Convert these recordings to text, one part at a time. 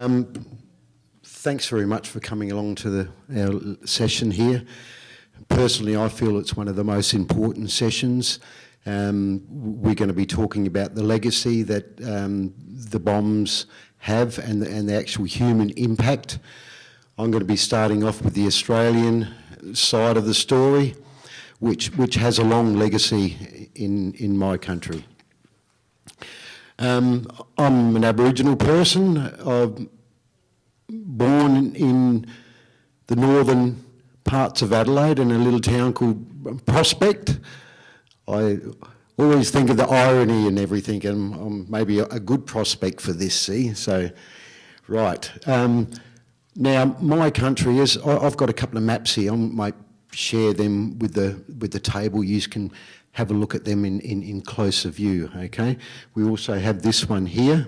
Thanks very much for coming along to our session here. Personally, I feel it's one of the most important sessions. We're going to be talking about the legacy that the bombs have and the actual human impact. I'm going to be starting off with the Australian side of the story, which has a long legacy in my country. I'm an Aboriginal person. I'm born in the northern parts of Adelaide in a little town called Prospect. I always think of the irony and everything, and I'm maybe a good prospect for this, see? So, right. Now, my country is, I've got a couple of maps here. I might share them with the table. You can have a look at them in closer view, okay? We also have this one here.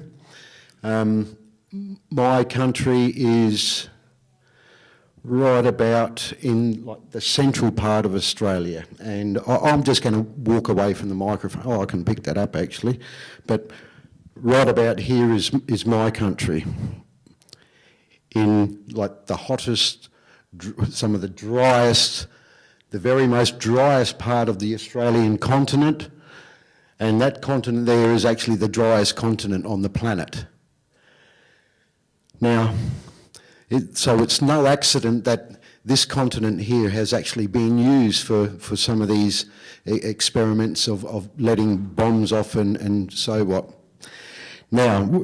My country is right about in like the central part of Australia, and I'm just going to walk away from the microphone. Oh, I can pick that up actually, but right about here is my country. In like the hottest, some of the driest, the very most driest part of the Australian continent, and that continent there is actually the driest continent on the planet. Now, so it's no accident that this continent here has actually been used for some of these experiments of letting bombs off and so what. Now,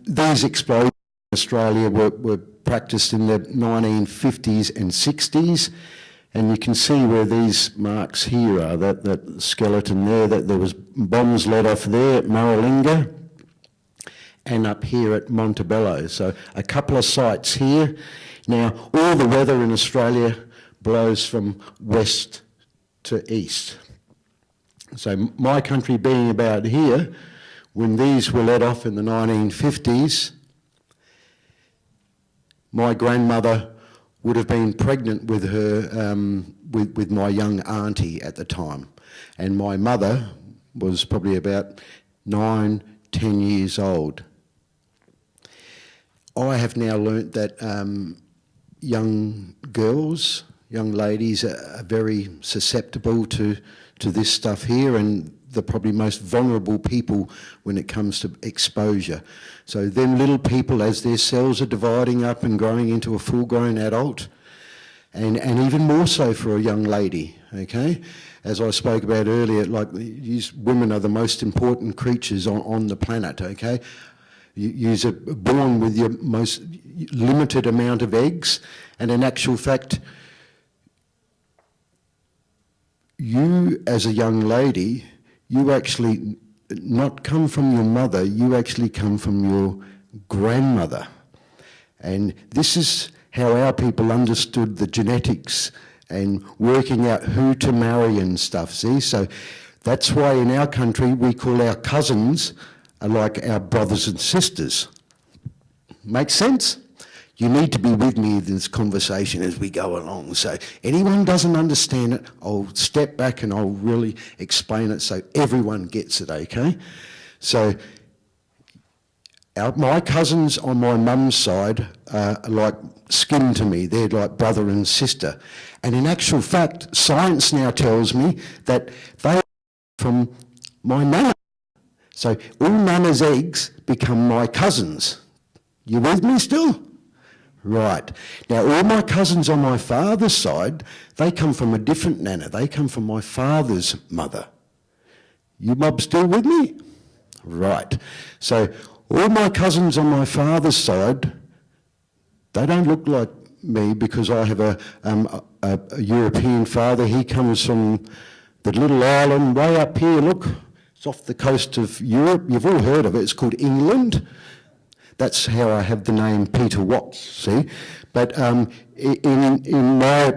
these explosions in Australia were practiced in the 1950s and 60s, and you can see where these marks here are, that skeleton there, that there was bombs let off there at Maralinga, and up here at Montebello. So a couple of sites here. Now, all the weather in Australia blows from west to east. So my country being about here, when these were let off in the 1950s, my grandmother would have been pregnant with her, with my young auntie at the time. And my mother was probably about 9, 10 years old. I have now learnt that young girls, young ladies are very susceptible to this stuff here, and they're probably most vulnerable people when it comes to exposure. So them little people, as their cells are dividing up and growing into a full-grown adult, and even more so for a young lady, okay? As I spoke about earlier, like these women are the most important creatures on the planet, okay? You're born with your most limited amount of eggs, and in actual fact, you as a young lady, you actually not come from your mother, you actually come from your grandmother. And this is how our people understood the genetics and working out who to marry and stuff, see? So that's why in our country we call our cousins are like our brothers and sisters. Make sense? You need to be with me in this conversation as we go along. So anyone doesn't understand it, I'll step back and I'll really explain it so everyone gets it, okay? So my cousins on my mum's side are like skin to me. They're like brother and sister. And in actual fact, science now tells me that they are from my nana. So all nana's eggs become my cousins. You with me still? Right. Now all my cousins on my father's side, they come from a different nana. They come from my father's mother. You mob still with me? Right. So all my cousins on my father's side, they don't look like me because I have a European father. He comes from the little island way up here, look. It's off the coast of Europe. You've all heard of it. It's called England. That's how I have the name Peter Watts, see? But in my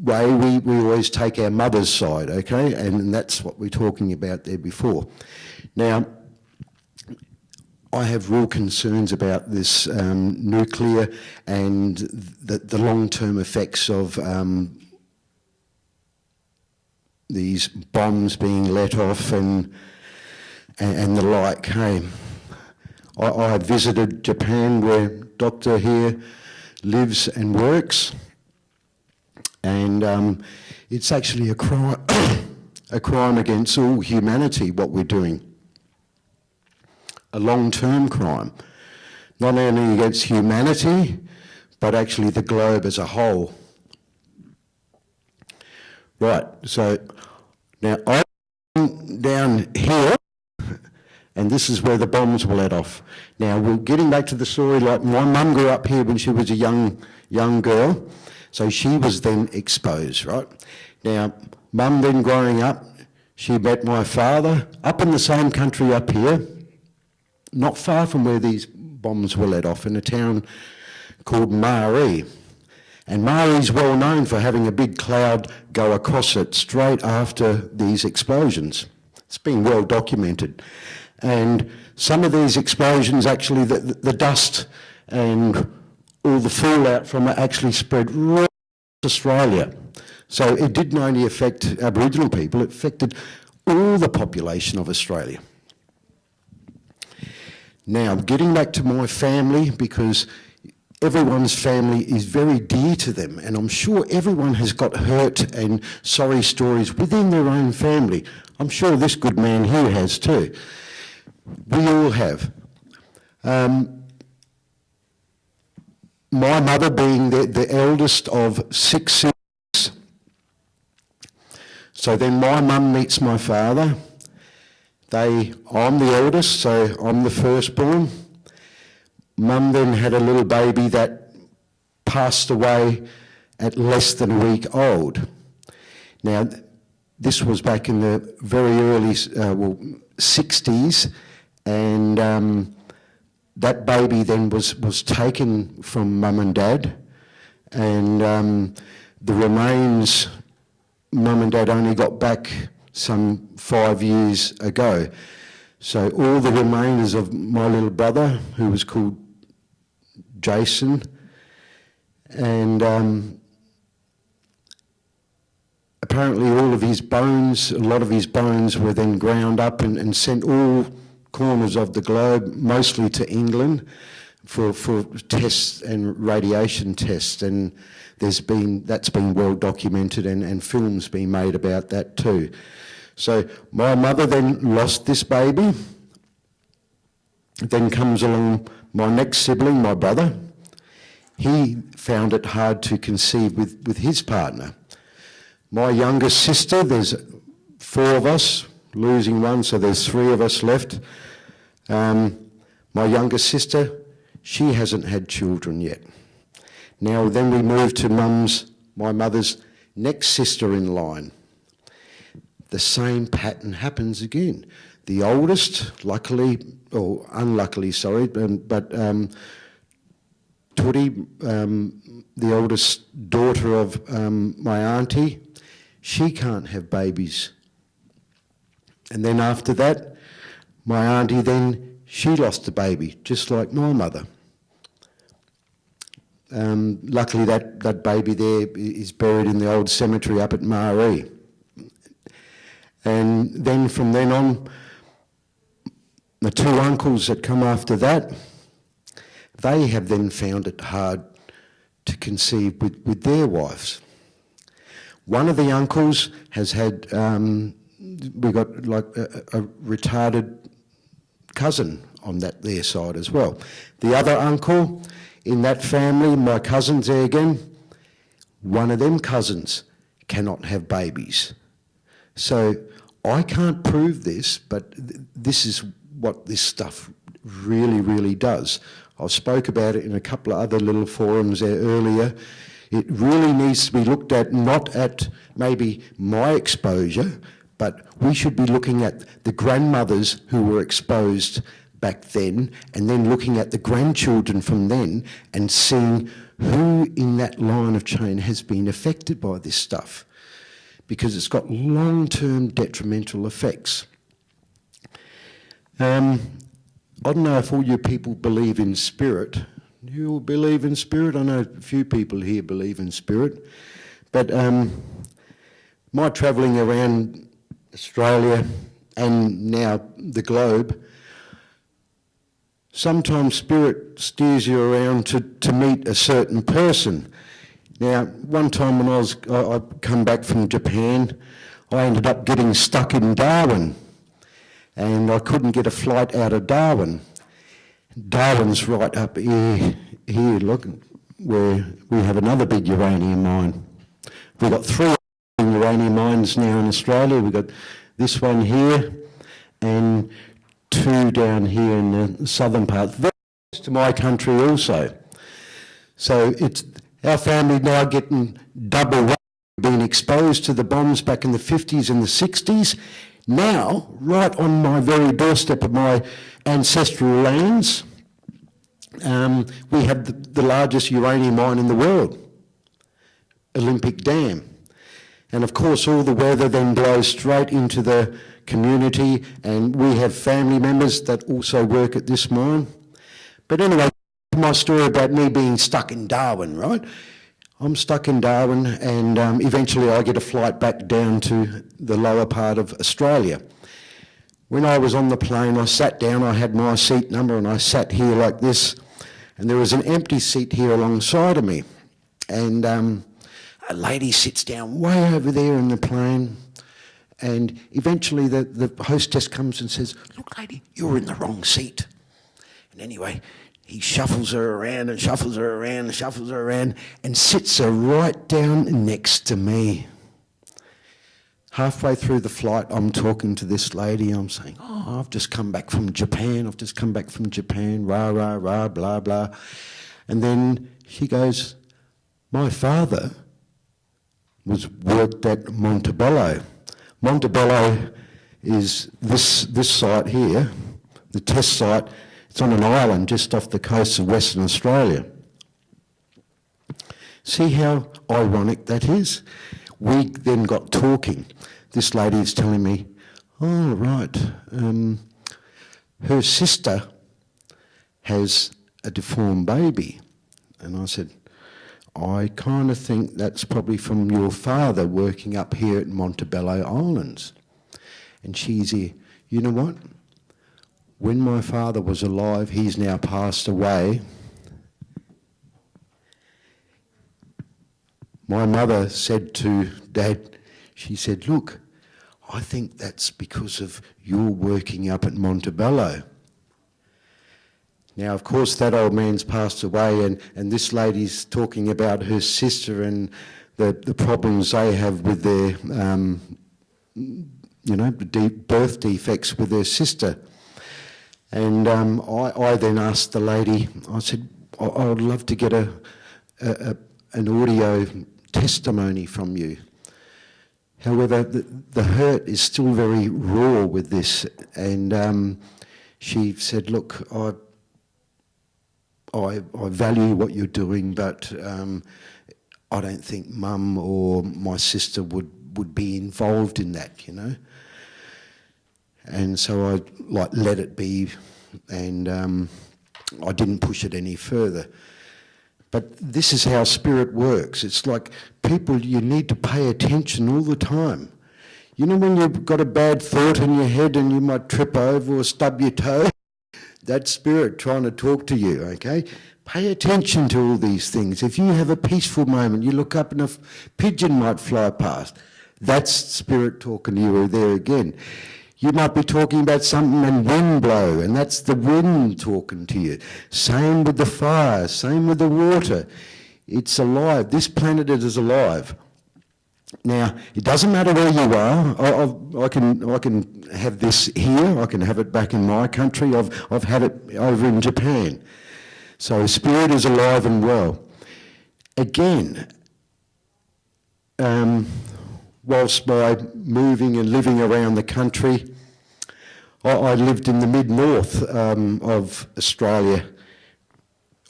way, we always take our mother's side, okay? And that's what we're talking about there before. Now, I have real concerns about this nuclear and the long-term effects of these bombs being let off and the like. Hey, I visited Japan, where Doctor here lives and works, and it's actually a crime, a crime against all humanity, what we're doing. A long-term crime, not only against humanity, but actually the globe as a whole. Right, so now I'm down here, and this is where the bombs were let off. Now, we're getting back to the story, like my mum grew up here when she was a young girl, so she was then exposed, right? Now, mum then growing up, she met my father up in the same country up here, not far from where these bombs were let off, in a town called Marie. And Marie's well known for having a big cloud go across it straight after these explosions. It's been well documented. And some of these explosions, actually, the dust and all the fallout from it actually spread right across Australia. So it didn't only affect Aboriginal people, it affected all the population of Australia. Now, getting back to my family, because everyone's family is very dear to them, and I'm sure everyone has got hurt and sorry stories within their own family. I'm sure this good man here has too. We all have. My mother being the eldest of 6 siblings. So then my mum meets my father. I'm the eldest, so I'm the firstborn. Mum then had a little baby that passed away at less than a week old. Now, this was back in the very early 60s, and that baby then was taken from mum and dad, and the remains, mum and dad only got back some 5 years ago. So all the remains of my little brother, who was called Jason, and apparently all of his bones, a lot of his bones were then ground up and sent all corners of the globe, mostly to England, for tests and radiation tests, and that's been well documented, and films been made about that too. So my mother then lost this baby. Then comes along my next sibling, my brother. He found it hard to conceive with his partner. My youngest sister, there's 4 of us, losing one, so there's 3 of us left. My youngest sister, she hasn't had children yet. Now then we move to my mother's next sister in line. The same pattern happens again. The oldest, luckily, or unluckily, sorry, but Turi, the oldest daughter of my auntie, she can't have babies. And then after that, my auntie then, she lost a baby, just like my mother. Luckily that baby there is buried in the old cemetery up at Marie. And then from then on, the 2 uncles that come after that, they have then found it hard to conceive with their wives. One of the uncles has had, we got like a retarded cousin on their side as well. The other uncle in that family, my cousins there again, one of them cousins cannot have babies. So I can't prove this, but this is what this stuff really, really does. I spoke about it in a couple of other little forums there earlier. It really needs to be looked at, not at maybe my exposure, but we should be looking at the grandmothers who were exposed back then, and then looking at the grandchildren from then and seeing who in that line of chain has been affected by this stuff, because it's got long-term detrimental effects. I don't know if all you people believe in spirit. Do you all believe in spirit? I know a few people here believe in spirit. But my travelling around Australia and now the globe, sometimes spirit steers you around to meet a certain person. Now, one time when I come back from Japan, I ended up getting stuck in Darwin, and I couldn't get a flight out of Darwin. Darwin's right up here, look, where we have another big uranium mine. We've got 3 uranium mines now in Australia. We've got this one here and 2 down here in the southern part, very close to my country also. So it's our family now getting double, being exposed to the bombs back in the 50s and the 60s. Now, right on my very doorstep of my ancestral lands, we have the largest uranium mine in the world, Olympic Dam. And of course, all the weather then blows straight into the community, and we have family members that also work at this mine. But anyway, my story about me being stuck in Darwin, right? I'm stuck in Darwin, and eventually I get a flight back down to the lower part of Australia. When I was on the plane, I sat down, I had my seat number, and I sat here like this, and there was an empty seat here alongside of me. And a lady sits down way over there in the plane, and eventually the hostess comes and says, "Look, lady, you're in the wrong seat." And anyway, he shuffles her around and shuffles her around and shuffles her around and sits her right down next to me. Halfway through the flight, I'm talking to this lady. I'm saying, "Oh, I've just come back from Japan. I've just come back from Japan, rah, rah, rah, blah, blah." And then she goes, "My father worked at Montebello." Montebello is this site here, the test site. It's on an island just off the coast of Western Australia. See how ironic that is? We then got talking. This lady is telling me, "Oh, right, her sister has a deformed baby." And I said, "I kind of think that's probably from your father working up here at Montebello Islands." And she's here, "You know what? When my father was alive, he's now passed away. My mother said to Dad, she said, 'Look, I think that's because of your working up at Montebello.'" Now, of course, that old man's passed away, and this lady's talking about her sister and the problems they have with their, birth defects with their sister. And I then asked the lady, I said, "I would love to get an audio testimony from you." However, the hurt is still very raw with this, and she said, "Look, I value what you're doing, but I don't think Mum or my sister would be involved in that, you know." And so I let it be, and I didn't push it any further. But this is how spirit works. It's like people, you need to pay attention all the time. You know when you've got a bad thought in your head and you might trip over or stub your toe? That's spirit trying to talk to you, okay? Pay attention to all these things. If you have a peaceful moment, you look up and a pigeon might fly past. That's spirit talking to you there again. You might be talking about something and wind blow, and that's the wind talking to you. Same with the fire, same with the water. It's alive. This planet is alive. Now, it doesn't matter where you are. I can have this here. I can have it back in my country. I've had it over in Japan. So spirit is alive and well. Again, whilst by moving and living around the country, I lived in the mid-north of Australia,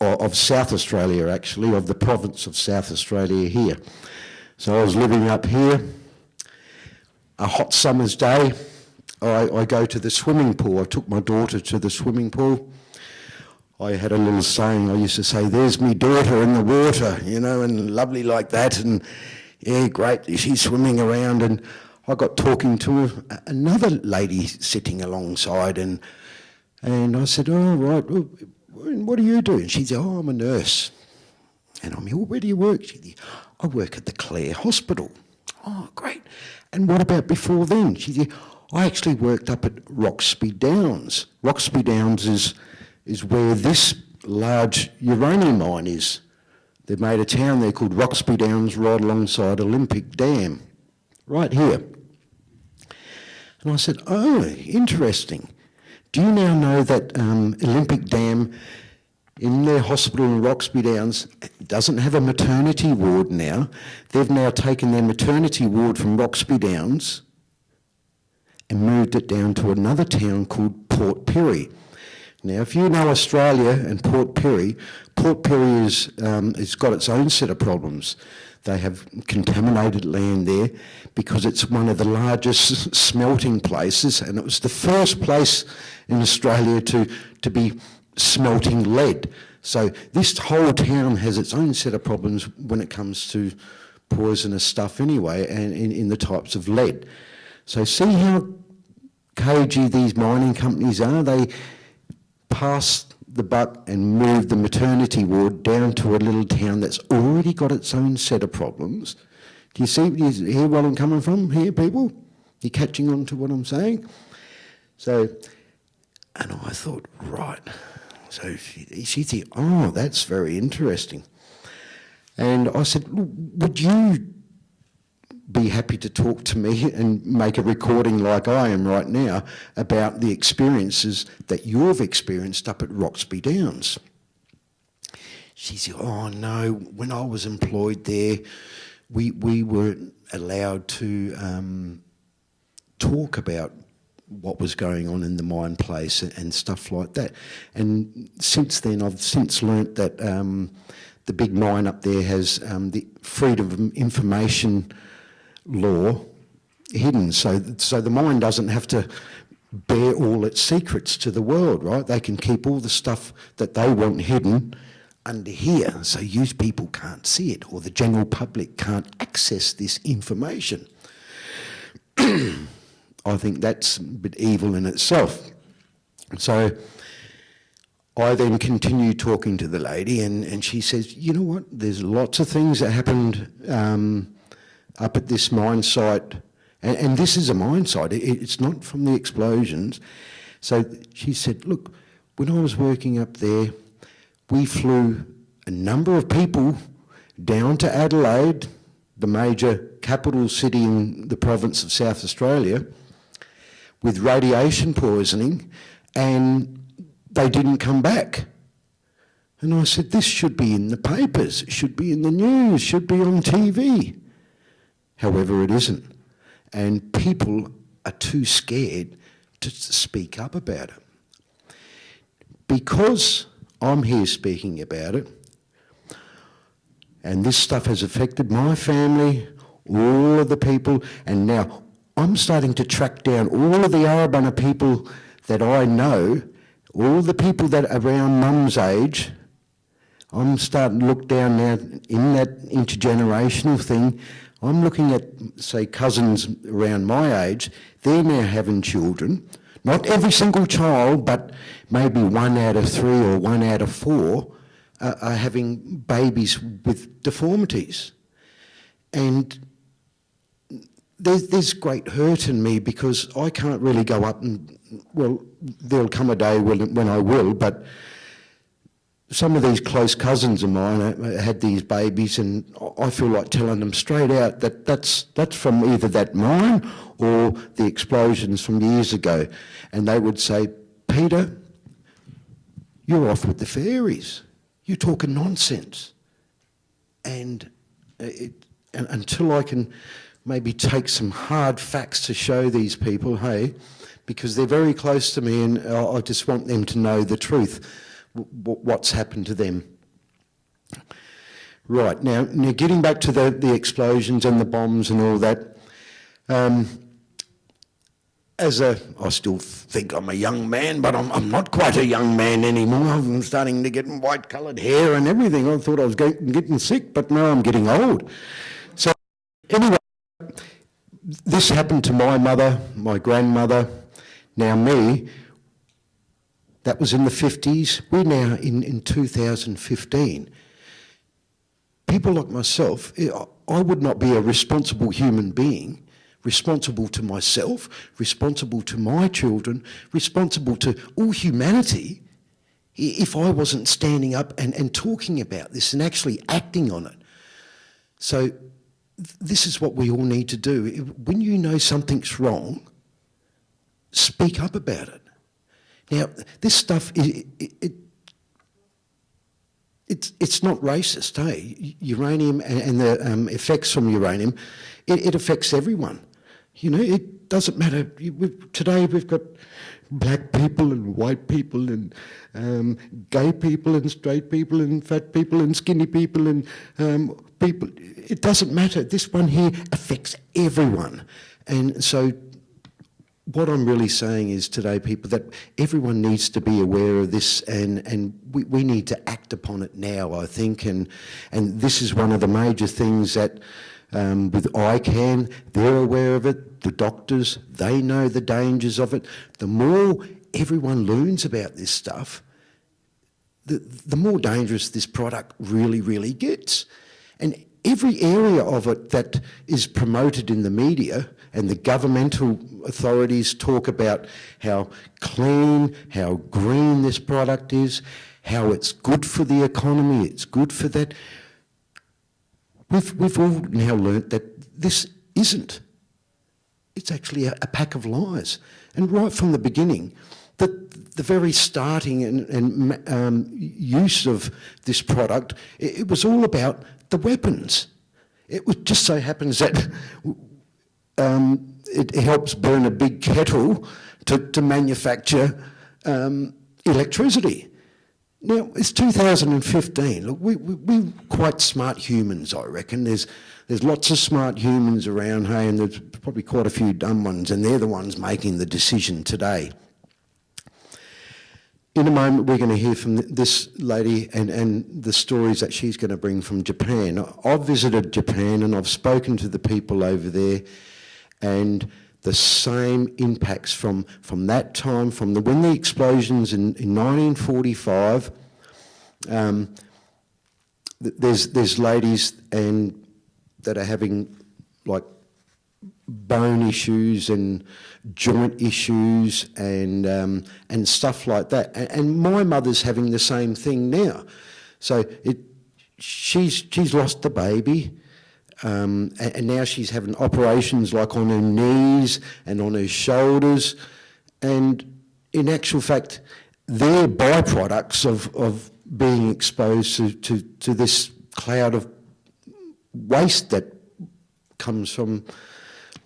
or of South Australia actually, of the province of South Australia here. So I was living up here. A hot summer's day, I go to the swimming pool. I took my daughter to the swimming pool. I had a little saying, I used to say, "There's me daughter in the water," you know, and lovely like that, and yeah, great, she's swimming around. And I got talking to another lady sitting alongside, and And I said, oh, right, well, what do you do? And she said, oh, I'm a nurse. And I'm here, well, where do you work? She said, I work at the Clare Hospital. Oh, great. And what about before then? She said, I actually worked up at Roxby Downs. Roxby Downs is where this large uranium mine is. They've made a town there called Roxby Downs right alongside Olympic Dam, right here. And I said, oh, interesting. Do you now know that Olympic Dam in their hospital in Roxby Downs doesn't have a maternity ward now? They've now taken their maternity ward from Roxby Downs and moved it down to another town called Port Pirie. Now, if you know Australia and Port Pirie is, it's got its own set of problems. They have contaminated land there because it's one of the largest smelting places, and it was the first place in Australia to be smelting lead. So this whole town has its own set of problems when it comes to poisonous stuff anyway, and in the types of lead. So see how cagey these mining companies are? They pass the buck and move the maternity ward down to a little town that's already got its own set of problems. Do you hear where I'm coming from here, people? You catching on to what I'm saying? So, and I thought, right. So she said, oh, that's very interesting. And I said, would you be happy to talk to me and make a recording like I am right now about the experiences that you've experienced up at Roxby Downs? She said, oh no, when I was employed there, we were allowed to talk about what was going on in the mine place and stuff like that. And since then, I've since learnt that the big mine up there has the freedom of information law hidden, so the mine doesn't have to bear all its secrets to the world, right? They can keep all the stuff that they want hidden under here, so you people can't see it, or the general public can't access this information. I think that's a bit evil in itself. So I then continue talking to the lady, and she says, you know what, there's lots of things that happened up at this mine site, and this is a mine site, it's not from the explosions. So she said, look, when I was working up there, we flew a number of people down to Adelaide, the major capital city in the province of South Australia, with radiation poisoning, and they didn't come back. And I said, this should be in the papers, it should be in the news, should be on TV. However, it isn't. And people are too scared to speak up about it. Because I'm here speaking about it, and this stuff has affected my family, all of the people, and now I'm starting to track down all of the Arabunna people that I know, all the people that are around Mum's age. I'm starting to look down now in that intergenerational thing. I'm looking at, say, cousins around my age. They're now having children. Not every single child, but maybe 1 out of 3 or 1 out of 4 are having babies with deformities. And there's great hurt in me because I can't really go up and, well, there'll come a day when I will, but some of these close cousins of mine had these babies, and I feel like telling them straight out that that's from either that mine or the explosions from years ago. And they would say, Peter, you're off with the fairies. You're talking nonsense. And until I can maybe take some hard facts to show these people, hey, because they're very close to me and I just want them to know the truth. What's happened to them. Right, now getting back to the explosions and the bombs and all that, I still think I'm a young man, but I'm not quite a young man anymore. I'm starting to get white-coloured hair and everything. I thought I was getting sick, but now I'm getting old. So anyway, this happened to my mother, my grandmother, now me. That was in the 50s. We're now in 2015. People like myself, I would not be a responsible human being, responsible to myself, responsible to my children, responsible to all humanity, if I wasn't standing up and talking about this and actually acting on it. So this is what we all need to do. When you know something's wrong, speak up about it. Now, this stuff, it's not racist, hey? Uranium and the effects from uranium, it affects everyone. You know, it doesn't matter. Today we've got black people and white people and gay people and straight people and fat people and skinny people and people. It doesn't matter. This one here affects everyone. And so what I'm really saying is today, people, that everyone needs to be aware of this, and we need to act upon it now, I think, and this is one of the major things that with ICANN, they're aware of it, the doctors, they know the dangers of it. The more everyone learns about this stuff, the more dangerous this product really, really gets. And every area of it that is promoted in the media, and the governmental authorities talk about how clean, how green this product is, how it's good for the economy, it's good for that. We've all now learnt that this isn't. It's actually a pack of lies. And right from the beginning, the very starting and use of this product, it was all about the weapons. It just so happens that it helps burn a big kettle to manufacture electricity. Now, it's 2015. Look, we're quite smart humans, I reckon. There's lots of smart humans around, hey, and there's probably quite a few dumb ones, and they're the ones making the decision today. In a moment, we're going to hear from this lady and the stories that she's going to bring from Japan. I've visited Japan and I've spoken to the people over there, and the same impacts from that time, when the explosions in 1945, there's ladies that are having like bone issues and joint issues and stuff like that. And my mother's having the same thing now. So she's lost the baby. And now she's having operations like on her knees and on her shoulders, and in actual fact, they're byproducts of being exposed to this cloud of waste that comes from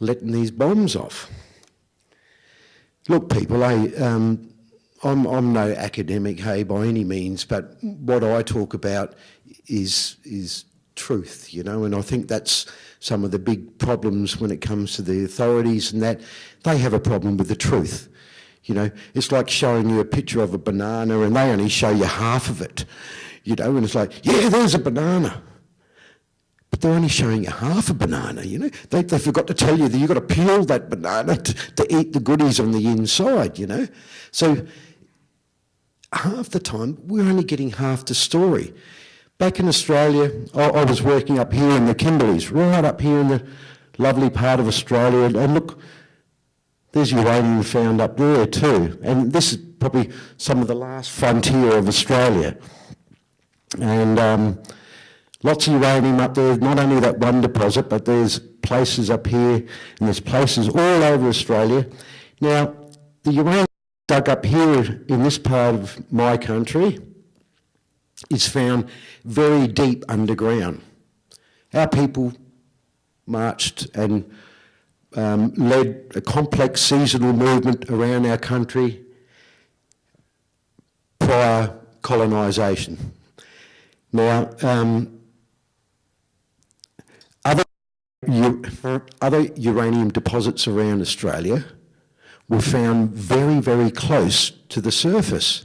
letting these bombs off. Look, people, I'm no academic, hey, by any means, but what I talk about is truth, you know, and I think that's some of the big problems when it comes to the authorities, and that they have a problem with the truth. You know, it's like showing you a picture of a banana and they only show you half of it, you know, and it's like, yeah, there's a banana. But they're only showing you half a banana, you know. They forgot to tell you that you've got to peel that banana to eat the goodies on the inside, you know. So half the time, we're only getting half the story. Back in Australia, I was working up here in the Kimberleys, right up here in the lovely part of Australia, and look, there's uranium found up there too. And this is probably some of the last frontier of Australia. And lots of uranium up there, not only that one deposit, but there's places up here, and there's places all over Australia. Now, the uranium dug up here in this part of my country is found very deep underground. Our people marched and led a complex seasonal movement around our country prior colonisation. Now, other uranium deposits around Australia were found very, very close to the surface.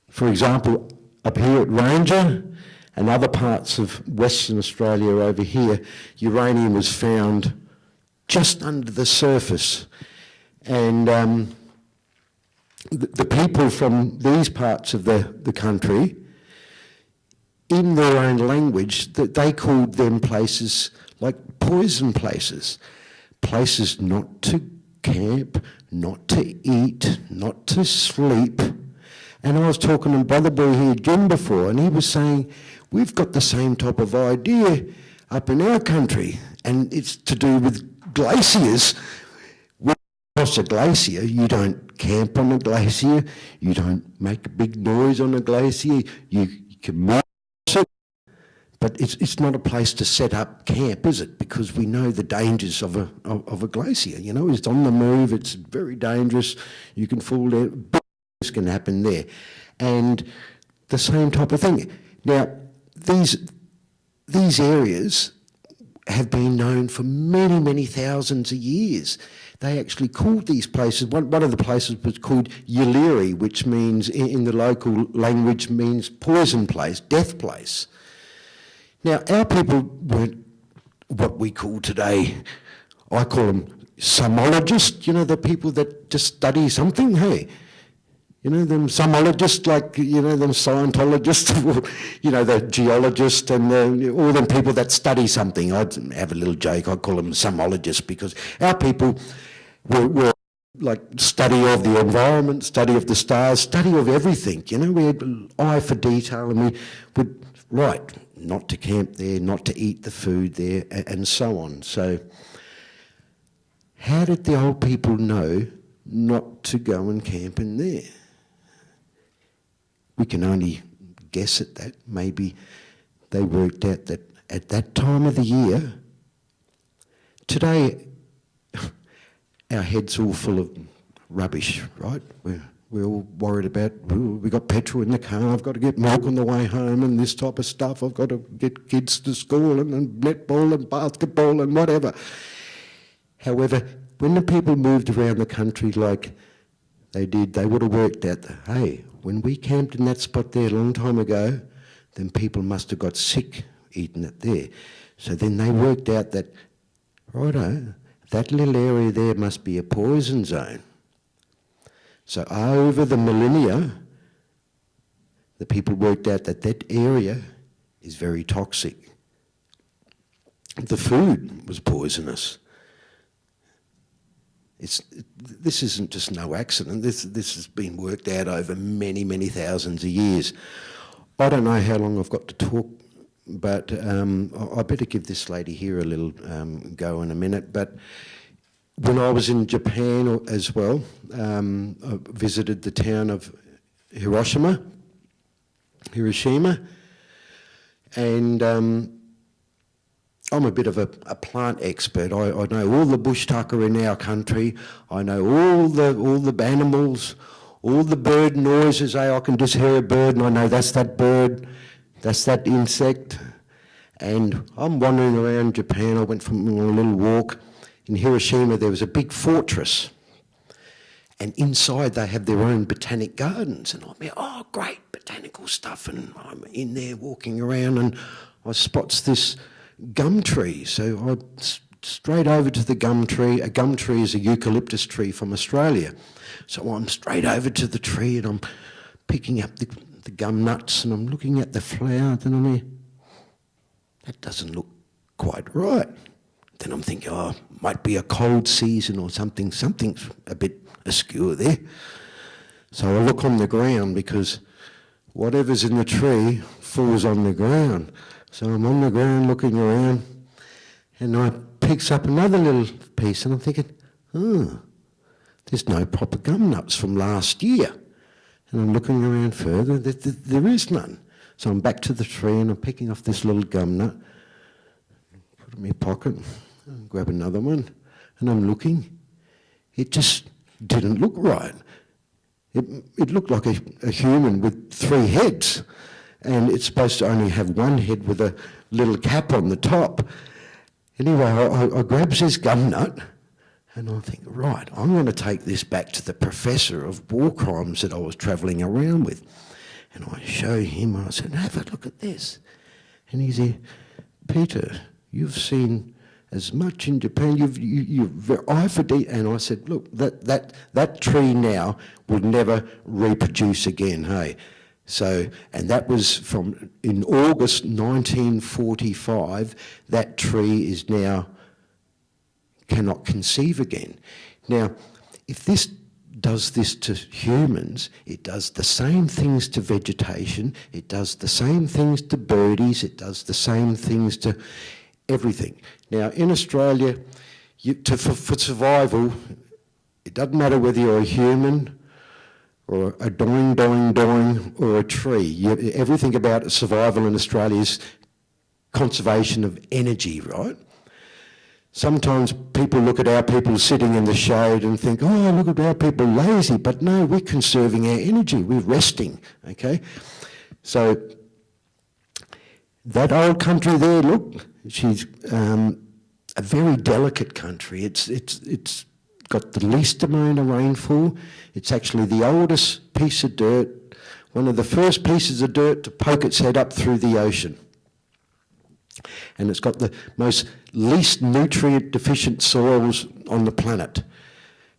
For example, up here at Ranger and other parts of Western Australia over here, uranium was found just under the surface. And the people from these parts of the country, in their own language, that they called them places like poison places, places not to camp, not to eat, not to sleep. And I was talking to Brother Boy here, Jim, before, and he was saying, we've got the same type of idea up in our country, and it's to do with glaciers. When you cross a glacier, you don't camp on a glacier, you don't make a big noise on a glacier, you can move it, but it's not a place to set up camp, is it? Because we know the dangers of a glacier, you know, it's on the move, it's very dangerous, you can fall down, big things can happen there. And the same type of thing. Now, these areas have been known for many, many thousands of years. They actually called these places, one of the places was called Yaliri, which means, in the local language, means poison place, death place. Now, our people weren't what we call today, I call them somologists, you know, the people that just study something, hey. You know, them somologists, like, you know, them Scientologists, or, you know, the geologists and all them people that study something. I'd have a little joke, I'd call them somologists, because our people were like study of the environment, study of the stars, study of everything. You know, we had an eye for detail, and we would, right, not to camp there, not to eat the food there, and so on. So how did the old people know not to go and camp in there? We can only guess at that. Maybe they worked out that at that time of the year, today our heads all full of rubbish, right? We're all worried about, we got petrol in the car, I've got to get milk on the way home and this type of stuff, I've got to get kids to school and netball and basketball and whatever. However, when the people moved around the country like they did, they would have worked out that, hey, when we camped in that spot there a long time ago, then people must have got sick eating it there. So then they worked out that, righto, that little area there must be a poison zone. So over the millennia, the people worked out that that area is very toxic. The food was poisonous. This isn't just no accident. This has been worked out over many, many thousands of years. I don't know how long I've got to talk, but I better give this lady here a little go in a minute. But when I was in Japan as well, I visited the town of Hiroshima, and I'm a bit of a plant expert. I know all the bush tucker in our country. I know all the animals, all the bird noises. I can just hear a bird and I know that's that bird, that's that insect. And I'm wandering around Japan. I went for a little walk. In Hiroshima there was a big fortress. And inside they have their own botanic gardens. And I'm like, oh, great botanical stuff. And I'm in there walking around and I spots this gum tree. So I straight over to the gum tree. A gum tree is a eucalyptus tree from Australia. So I'm straight over to the tree and I'm picking up the gum nuts and I'm looking at the flowers and I'm here, that doesn't look quite right. Then I'm thinking, oh, might be a cold season or something. Something's a bit askew there. So I look on the ground because whatever's in the tree falls on the ground. So I'm on the ground looking around and I picks up another little piece and I'm thinking, oh, there's no proper gum nuts from last year. And I'm looking around further, there is none. So I'm back to the tree and I'm picking off this little gum nut, put it in my pocket, and grab another one, and I'm looking. It just didn't look right. It looked like a human with 3 heads. And it's supposed to only have one head with a little cap on the top. Anyway, I grabs this gum nut and I think, right, I'm going to take this back to the professor of war crimes that I was travelling around with. And I show him, and I said, have a look at this. And he said, Peter, you've seen as much in Japan. You're eye for detail. And I said, look, that tree now will never reproduce again, hey. So, and that was in August 1945, that tree is now, cannot conceive again. Now, if this does this to humans, it does the same things to vegetation, it does the same things to birdies, it does the same things to everything. Now, in Australia, for survival, it doesn't matter whether you're a human or a doing, or a tree. Everything about survival in Australia is conservation of energy, right? Sometimes people look at our people sitting in the shade and think, oh, look at our people lazy, but no, we're conserving our energy, we're resting, okay? So that old country there, look, she's a very delicate country. It's got the least amount of rainfall. It's actually the oldest piece of dirt, one of the first pieces of dirt to poke its head up through the ocean. And it's got the most least nutrient deficient soils on the planet.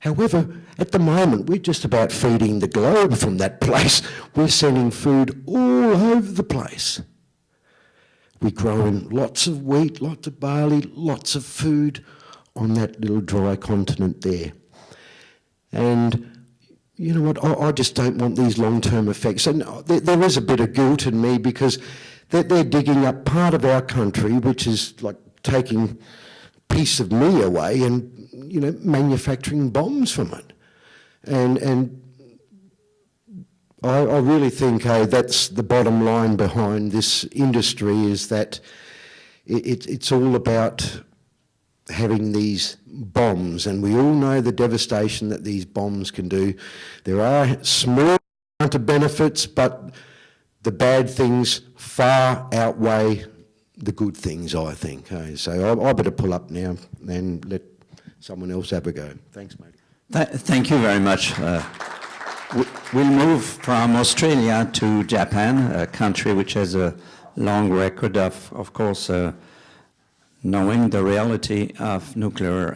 However, at the moment, we're just about feeding the globe from that place. We're sending food all over the place. We're growing lots of wheat, lots of barley, lots of food on that little dry continent there. And you know what, I just don't want these long-term effects. And there is a bit of guilt in me because they're digging up part of our country, which is like taking a piece of me away and, you know, manufacturing bombs from it. And I really think, hey, that's the bottom line behind this industry, is that it's all about having these bombs, and we all know the devastation that these bombs can do. There are small amount of benefits, but the bad things far outweigh the good things, I think. Okay? So I better pull up now and let someone else have a go. Thanks, mate. Thank you very much. We'll move from Australia to Japan, a country which has a long record of course, knowing the reality of nuclear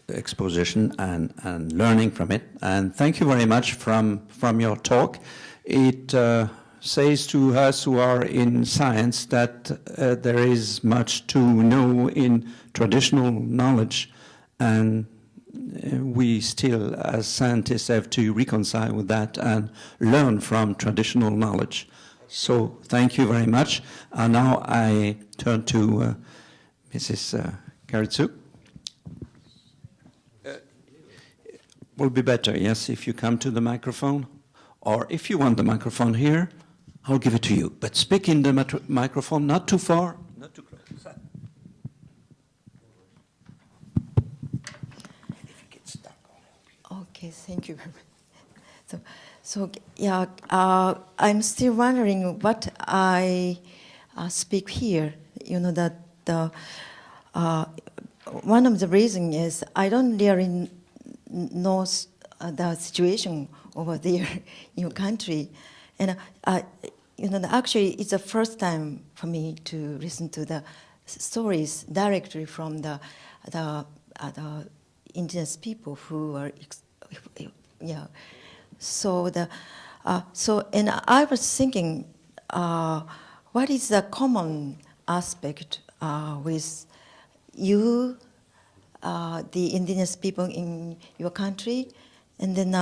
exposition and learning from it. And thank you very much from your talk. It says to us who are in science that there is much to know in traditional knowledge, and we still, as scientists, have to reconcile with that and learn from traditional knowledge. So thank you very much. And now I turn to Mrs. KATSUMI. Will be better, yes, if you come to the microphone. Or if you want the microphone here, I'll give it to you. But speak in the microphone, not too far, not too close. Okay, thank you very much. So yeah, I'm still wondering what I speak here. You know, that one of the reasons is I don't really know the situation over there in your country. And you know, actually, it's the first time for me to listen to the stories directly from the indigenous people who are, yeah. So and I was thinking, what is the common aspect with you, the indigenous people in your country, and then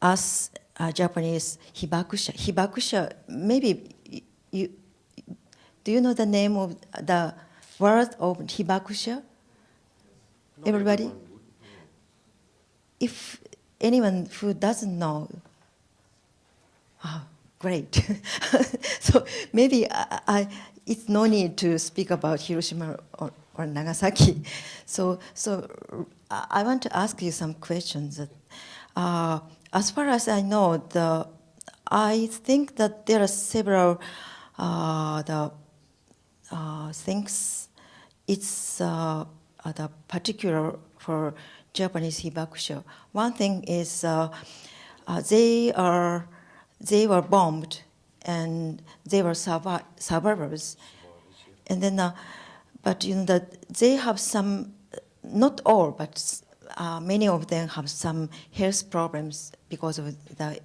us Japanese hibakusha. Hibakusha, maybe do you know the name of the word of hibakusha? Everybody? If anyone who doesn't know, great. So maybe it's no need to speak about Hiroshima or Nagasaki. So I want to ask you some questions. As far as I know, I think that there are several things. It's the particular for Japanese hibakusha. One thing is they were bombed and they were survivors. And then but that they have some, not all, but many of them have some health problems because of the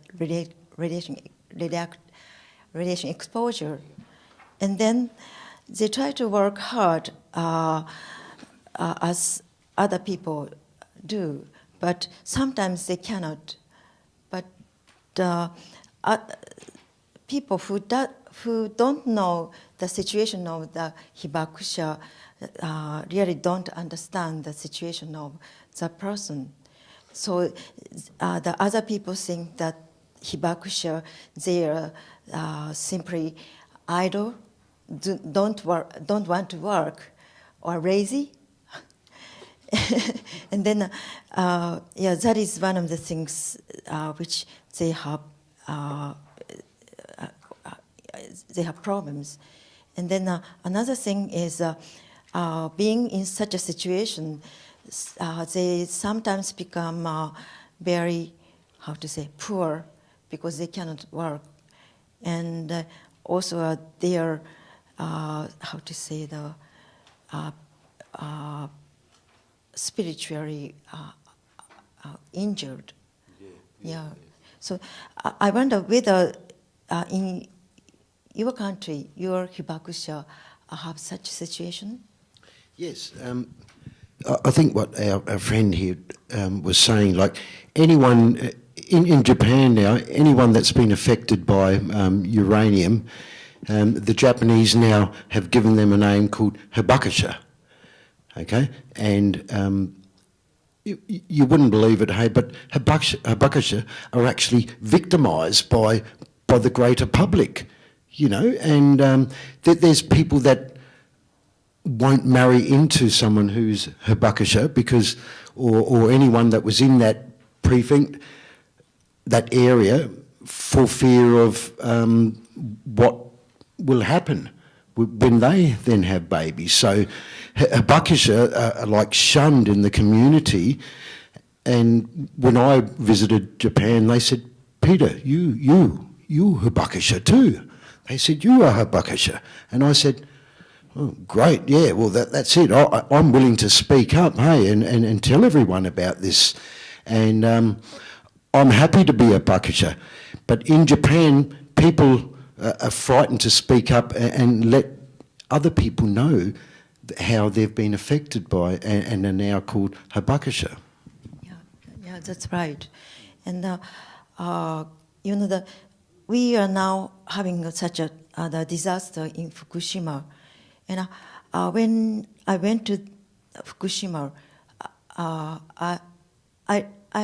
radiation exposure. And then they try to work hard as other people do, but sometimes they cannot. But people who don't know the situation of the hibakusha really don't understand the situation of the person. So the other people think that hibakusha, they are simply idle, don't want to work, or lazy. And then, yeah, that is one of the things which they have problems. And then another thing is being in such a situation, they sometimes become very, how to say, poor because they cannot work. And also they are, how to say, the spiritually injured. Yeah. So I wonder whether in your country, your hibakusha have such situation? Yes. I think what our friend here was saying, like anyone in Japan now, anyone that's been affected by uranium, the Japanese now have given them a name called hibakusha. Okay, and you wouldn't believe it, hey, but hibakusha are actually victimised by the greater public, you know, and there's people that won't marry into someone who's hibakusha because, or anyone that was in that precinct, that area, for fear of what will happen when they then have babies. So hibakusha are like shunned in the community. And when I visited Japan, they said, Peter, you hibakusha too. They said, you are hibakusha. And I said, oh, great, yeah, well, that's it. I'm willing to speak up, hey, and tell everyone about this. And I'm happy to be a hibakusha. But in Japan, people are frightened to speak up and let other people know how they've been affected by and are now called hibakusha. Yeah, that's right. And you know, we are now having such a disaster in Fukushima. And when I went to Fukushima, I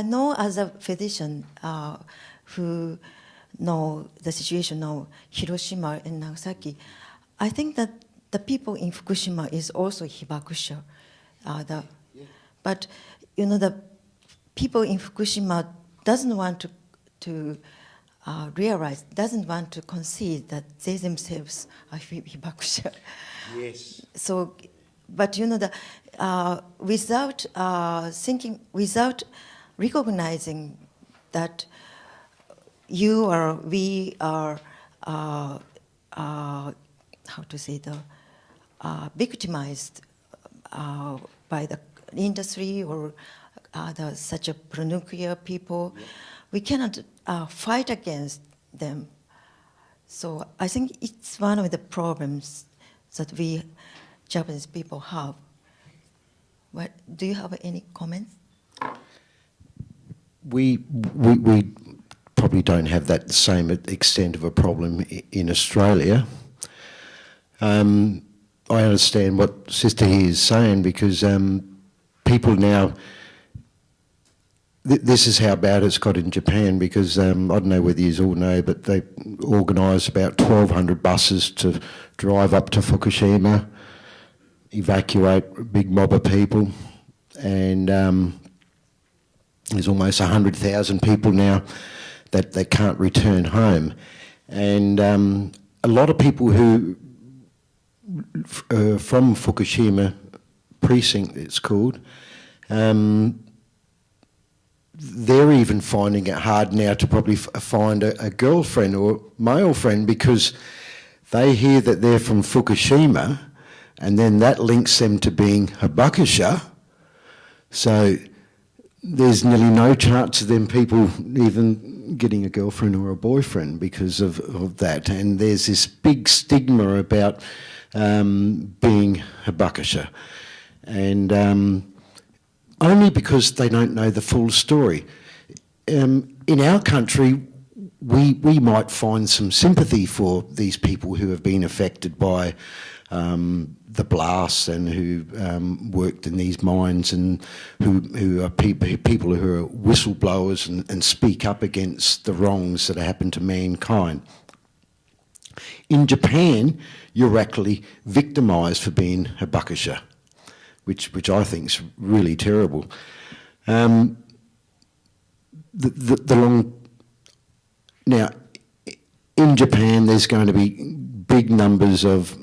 know as a physician who know the situation of Hiroshima and Nagasaki, I think that the people in Fukushima is also hibakusha. But you know, the people in Fukushima doesn't want to realize, doesn't want to concede that they themselves are hibakusha. Yes. So, but you know, without thinking, without recognizing that you or we are, how to say, victimized by the industry or such a pro-nuclear people, we cannot fight against them. So I think it's one of the problems that we Japanese people have. What, do you have any comments? We probably don't have that same extent of a problem in Australia. I understand what Sister here is saying because people now, this is how bad it's got in Japan because I don't know whether you all know, but they organised about 1,200 buses to drive up to Fukushima, evacuate a big mob of people, and there's almost 100,000 people now that they can't return home. And a lot of people who, from Fukushima precinct it's called, they're even finding it hard now to probably find a girlfriend or male friend because they hear that they're from Fukushima, and then that links them to being hibakusha. So there's nearly no chance of them people even getting a girlfriend or a boyfriend because of that. And there's this big stigma about being hibakusha, and only because they don't know the full story. In our country, we might find some sympathy for these people who have been affected by the blasts and who worked in these mines, and who are people who are whistleblowers and speak up against the wrongs that happen to mankind. In Japan, you're actually victimised for being hibakusha, which I think is really terrible. Now, in Japan, there's going to be big numbers of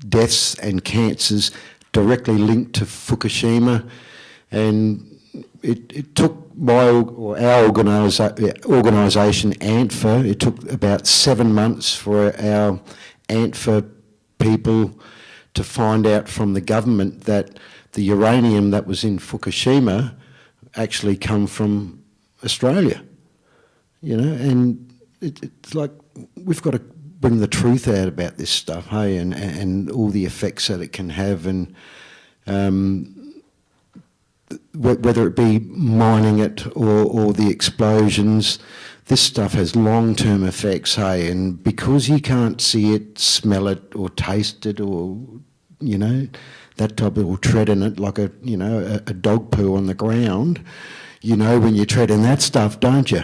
deaths and cancers directly linked to Fukushima, and it took our organisation, ANTFA, it took about 7 months for our ANTFA people to find out from the government that the uranium that was in Fukushima actually come from Australia. You know, and it's like we've got to bring the truth out about this stuff, hey, and all the effects that it can have, and whether it be mining it or the explosions, this stuff has long-term effects, hey, and because you can't see it, smell it, or taste it, or, you know, that type of, or tread in it like a dog poo on the ground, you know when you tread in that stuff, don't you?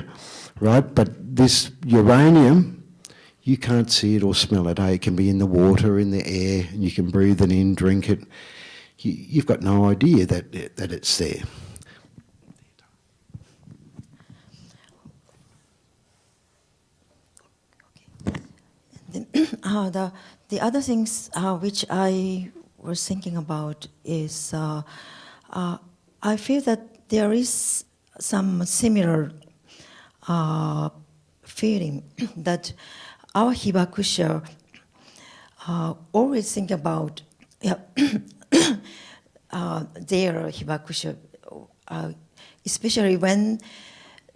Right, but this uranium, you can't see it or smell it. It can be in the water, in the air, and you can breathe it in, drink it. You've got no idea that it's there. The other things which I was thinking about is I feel that there is some similar feeling that our hibakusha always think about their hibakusha, especially when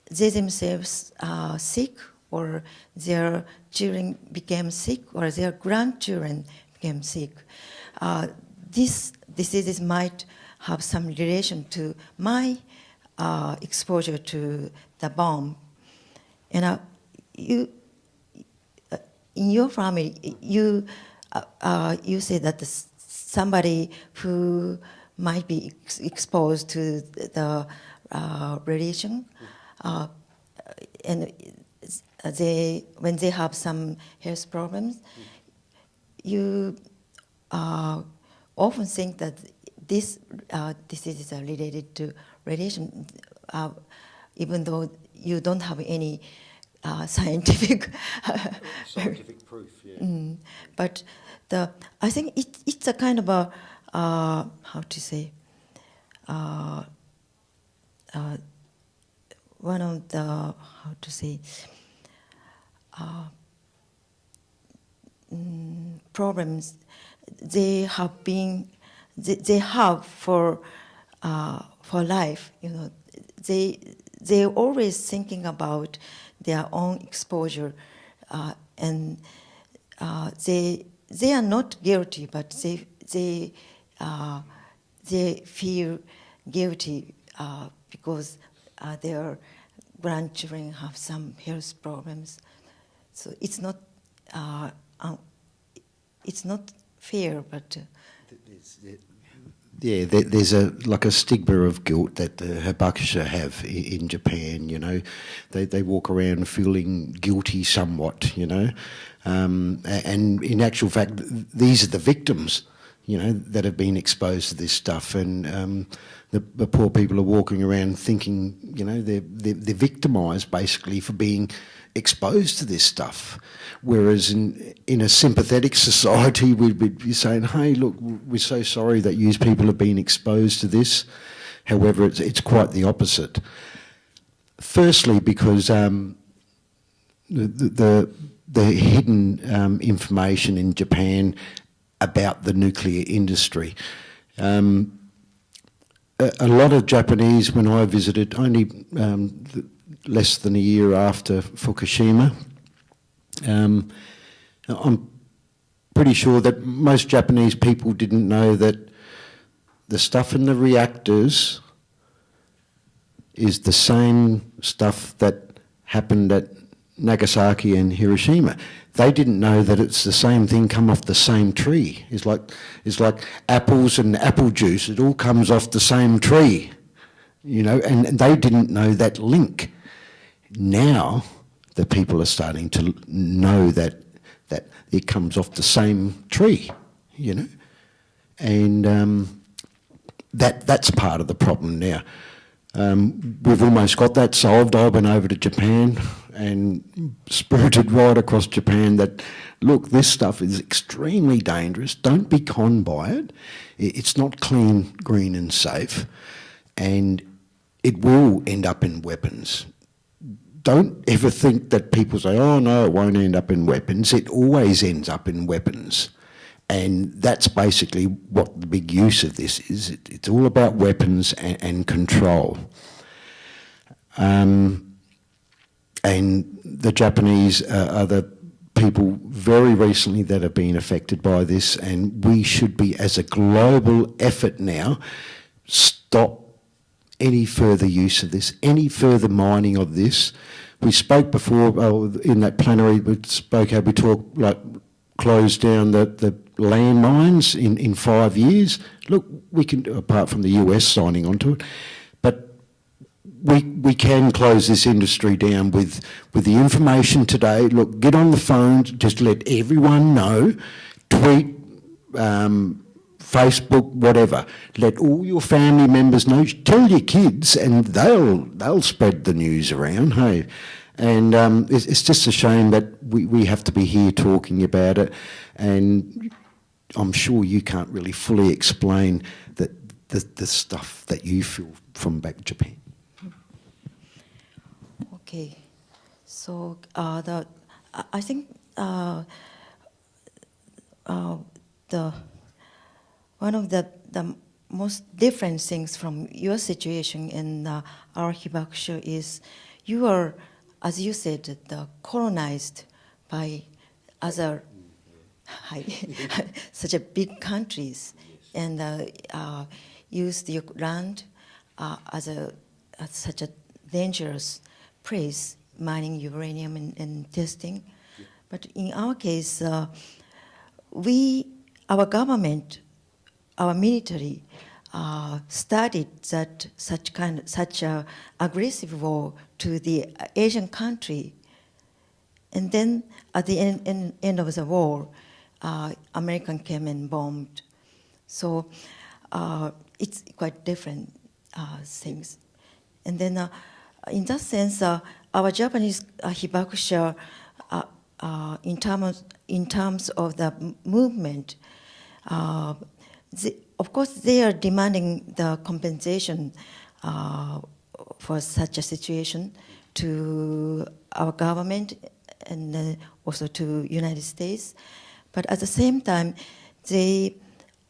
they themselves are sick, or their children became sick, or their grandchildren became sick. These diseases might have some relation to my exposure to the bomb. And you, in your family, you say that somebody who might be exposed to the radiation, and when they have some health problems, you often think that these diseases are related to radiation, even though you don't have any scientific proof. Yeah. But I think it's a kind of a how to say, one of the how to say problems they have for life. You know, they're always thinking about their own exposure, and they are not guilty, but they feel guilty because their grandchildren have some health problems. So it's not fair, but. Yeah, there's a stigma of guilt that the hibakusha have in Japan. You know, they walk around feeling guilty somewhat. You know, and in actual fact, these are the victims. You know, that have been exposed to this stuff, and the poor people are walking around thinking, you know, they're victimised basically for being exposed to this stuff. Whereas in a sympathetic society, we'd be saying, hey, look, we're so sorry that you people have been exposed to this. However, it's quite the opposite. Firstly, because the hidden information in Japan about the nuclear industry. A lot of Japanese, when I visited, only less than a year after Fukushima, I'm pretty sure that most Japanese people didn't know that the stuff in the reactors is the same stuff that happened at Nagasaki and Hiroshima. They didn't know that it's the same thing come off the same tree. It's like apples and apple juice. It all comes off the same tree, you know, and they didn't know that link. Now the people are starting to know that it comes off the same tree, you know, and that's part of the problem now. We've almost got that solved. I went over to Japan and spirited right across Japan that, look, this stuff is extremely dangerous. Don't be conned by it. It's not clean, green and safe, and it will end up in weapons. Don't ever think that people say, oh no, it won't end up in weapons. It always ends up in weapons. And that's basically what the big use of this is. It's all about weapons and control. And the Japanese are the people very recently that have been affected by this, and we should be, as a global effort now, stop any further use of this, any further mining of this. We spoke before in that plenary, we spoke how we talked like close down the landmines in 5 years. Look, we can, apart from the US signing onto it, but we can close this industry down with the information today. Look, get on the phone, just let everyone know, tweet, Facebook, whatever. Let all your family members know. Tell your kids, and they'll spread the news around. Hey, and it's just a shame that we have to be here talking about it, and I'm sure you can't really fully explain the stuff that you feel from back in Japan. Okay, so I think one of the most different things from your situation and our hibakusha is you are, as you said, colonized by other such a big countries, and used your land as such a dangerous place, mining uranium and testing. Yeah. But in our case, our government, our military, started such a aggressive war to the Asian country, and then at the end of the war, American came and bombed. So it's quite different things. And then in that sense, our Japanese hibakusha, in terms of the movement, of course they are demanding the compensation for such a situation to our government and also to United States. But at the same time, they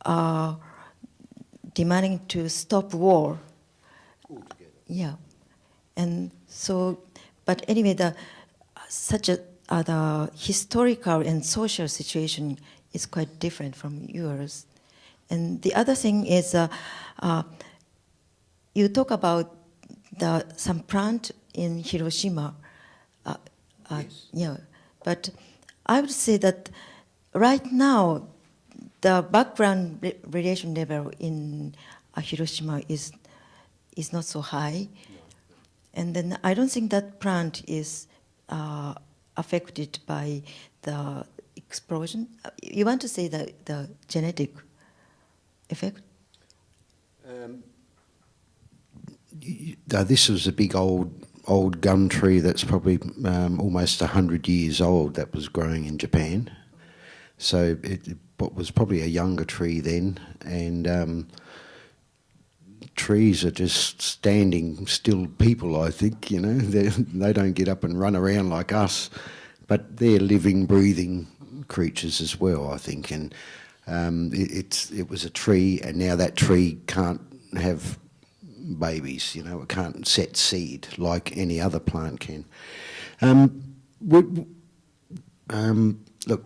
are demanding to stop war. Yeah, and so, but anyway, the historical and social situation is quite different from yours. And the other thing is, you talk about some plant in Hiroshima. Yes. Yeah, but I would say that right now, the background radiation level in Hiroshima is not so high, and then I don't think that plant is affected by the explosion. You want to say the genetic effect? This was a big old gum tree that's probably almost 100 years old that was growing in Japan. So it was probably a younger tree then, and trees are just standing still people, I think, you know. They don't get up and run around like us, but they're living, breathing creatures as well, I think. And It was a tree, and now that tree can't have babies. You know, it can't set seed like any other plant can. Look,